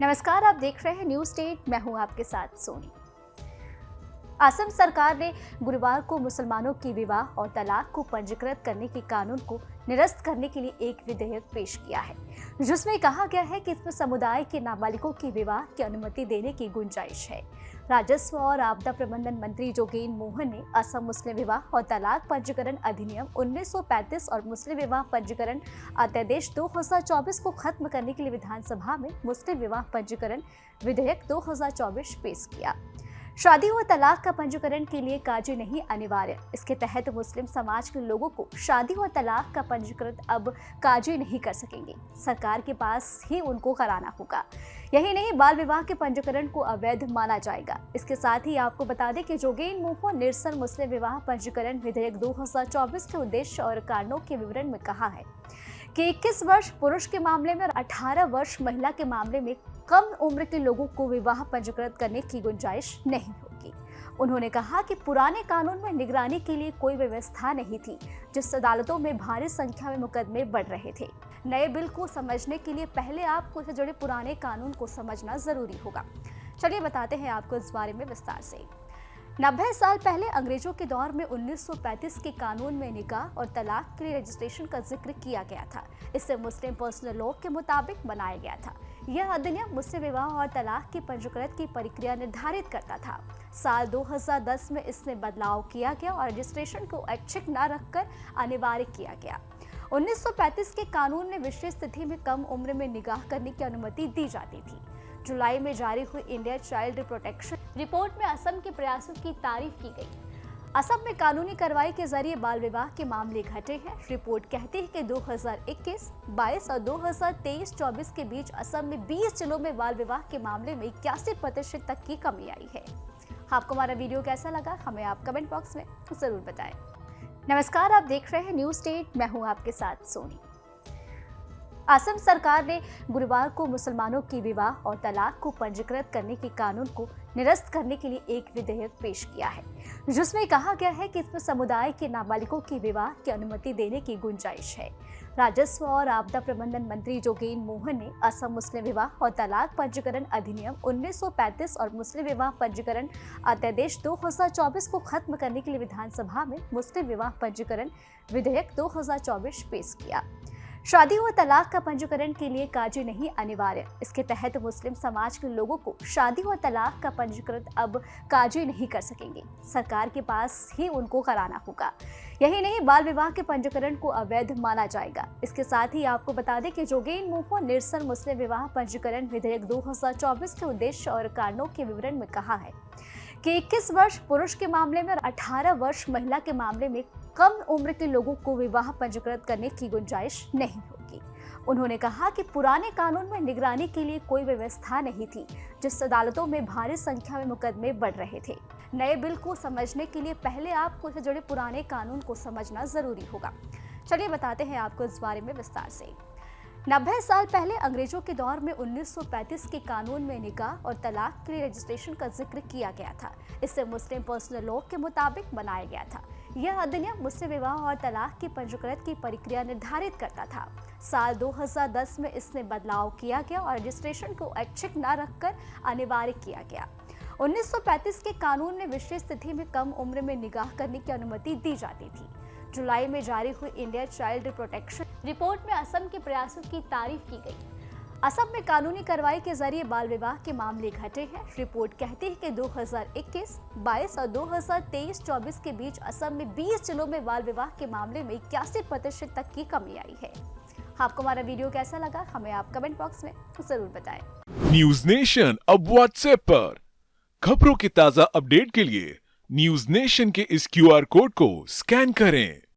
नमस्कार, आप देख रहे हैं न्यूज स्टेट। मैं हूं आपके साथ सोनी। असम सरकार ने गुरुवार को मुसलमानों की विवाह और तलाक को पंजीकृत करने के कानून को निरस्त करने के लिए एक विधेयक पेश किया है, जिसमें कहा गया है कि इसमें समुदाय के नाबालिगों की विवाह की अनुमति देने की गुंजाइश है। राजस्व और आपदा प्रबंधन मंत्री जोगेन मोहन ने असम मुस्लिम विवाह और तलाक पंजीकरण अधिनियम 1935 और मुस्लिम विवाह पंजीकरण अध्यादेश 2024 को खत्म करने के लिए विधानसभा में मुस्लिम विवाह पंजीकरण विधेयक 2024 पेश किया। शादी और तलाक का पंजीकरण के लिए काजी नहीं अनिवार्य। इसके तहत मुस्लिम समाज के लोगों को शादी और तलाक का पंजीकृत अब काजी नहीं कर सकेंगे, सरकार के पास ही उनको कराना होगा। यही नहीं, बाल विवाह के पंजीकरण को अवैध माना जाएगा। इसके साथ ही आपको बता दें कि जोगेन मोहन निरसन मुस्लिम विवाह पंजीकरण विधेयक 2024 के उद्देश्य और कारणों के विवरण में कहा है कि 21 वर्ष पुरुष के मामले में और 18 वर्ष महिला के मामले में कम उम्र के लोगों को विवाह पंजीकृत करने की गुंजाइश नहीं होगी। उन्होंने कहा कि पुराने कानून में निगरानी के लिए कोई व्यवस्था नहीं थी, जिस अदालतों में भारी संख्या में मुकदमे बढ़ रहे थे। नए बिल को समझने के लिए पहले आपको इससे जुड़े पुराने कानून को समझना जरूरी होगा। चलिए बताते हैं आपको इस बारे में विस्तार से। 90 साल पहले अंग्रेजों के दौर में 1935 के कानून में निकाह और तलाक के लिए रजिस्ट्रेशन का जिक्र किया गया था। इसे मुस्लिम पर्सनल लॉ के मुताबिक बनाया गया था। यह अधिनियम मुस्लिम विवाह और तलाक की पंजीकृत की प्रक्रिया निर्धारित करता था। साल 2010 में इसमें बदलाव किया गया और रजिस्ट्रेशन को ऐच्छिक न रखकर अनिवार्य किया गया। 1935 के कानून में विशेष स्थिति में कम उम्र में निकाह करने की अनुमति दी जाती थी। जुलाई में जारी हुई इंडिया चाइल्ड प्रोटेक्शन रिपोर्ट में असम के प्रयासों की तारीफ की गई। असम में कानूनी कार्रवाई के जरिए बाल विवाह के मामले घटे हैं। रिपोर्ट कहती है कि 2021, 22 और 2023-24 के बीच असम में 20 जिलों में बाल विवाह के मामले में 81% तक की कमी आई है। आपको हमारा वीडियो कैसा लगा, हमें आप कमेंट बॉक्स में जरूर बताएं। नमस्कार, आप देख रहे हैं न्यूज स्टेट। मैं हूं आपके साथ सोनी। असम सरकार ने गुरुवार को मुसलमानों की विवाह और तलाक को पंजीकृत करने के कानून को निरस्त करने के लिए एक विधेयक पेश किया है, जिसमें कहा गया है कि इसमें समुदाय के नाबालिगों की विवाह की अनुमति देने की गुंजाइश है। राजस्व और आपदा प्रबंधन मंत्री जोगेन मोहन ने असम मुस्लिम विवाह और तलाक पंजीकरण अधिनियम 1935 और मुस्लिम विवाह पंजीकरण अध्यादेश 2024 को खत्म करने के लिए विधानसभा में मुस्लिम विवाह पंजीकरण विधेयक 2024 पेश किया। शादी और तलाक का पंजीकरण के लिए काजी नहीं अनिवार्य। इसके तहत मुस्लिम समाज के लोगों को शादी और तलाक का पंजीकृत अब काजी नहीं कर सकेंगे, सरकार के पास ही उनको कराना होगा। यही नहीं, बाल विवाह के पंजीकरण को अवैध माना जाएगा। इसके साथ ही आपको बता दें कि जोगेन मोहन निरसन मुस्लिम विवाह पंजीकरण विधेयक 2024 के उद्देश्य और कारणों के विवरण में कहा है कि 21 वर्ष पुरुष के मामले में और 18 वर्ष महिला के मामले में कम उम्र के लोगों को विवाह पंजीकृत करने की गुंजाइश नहीं होगी। उन्होंने कहा कि पुराने कानून में निगरानी के लिए कोई व्यवस्था नहीं थी, जिस अदालतों में भारी संख्या में मुकदमे बढ़ रहे थे। नए बिल को समझने के लिए पहले आपको इससे जुड़े पुराने कानून को समझना जरूरी होगा। चलिए बताते हैं आपको इस बारे में विस्तार से। 90 साल पहले अंग्रेजों के दौर में 1935 के कानून में निकाह और तलाक के लिए रजिस्ट्रेशन का जिक्र किया गया था। इसे मुस्लिम पर्सनल लॉ के मुताबिक बनाया गया था। यह अधिनियम मुस्लिम विवाह और तलाक की पंजीकृत की प्रक्रिया निर्धारित करता था। साल 2010 में इसमें बदलाव किया गया और रजिस्ट्रेशन को ऐच्छिक न रखकर अनिवार्य किया गया। 1935 के कानून में विशेष स्थिति में कम उम्र में निकाह करने की अनुमति दी जाती थी। जुलाई में जारी हुई इंडिया चाइल्ड प्रोटेक्शन रिपोर्ट में असम के प्रयासों की तारीफ की गई। असम में कानूनी कार्रवाई के जरिए बाल विवाह के मामले घटे हैं। रिपोर्ट कहती है कि 2021, 22 और 2023-24 के बीच असम में 20 जिलों में बाल विवाह के मामले में 81% तक की कमी आई है। आपको हमारा वीडियो कैसा लगा, हमें आप कमेंट बॉक्स में जरूर बताएं। न्यूज नेशन अब व्हाट्सएप पर खबरों की ताजा अपडेट के लिए न्यूज नेशन के इस QR कोड को स्कैन करें।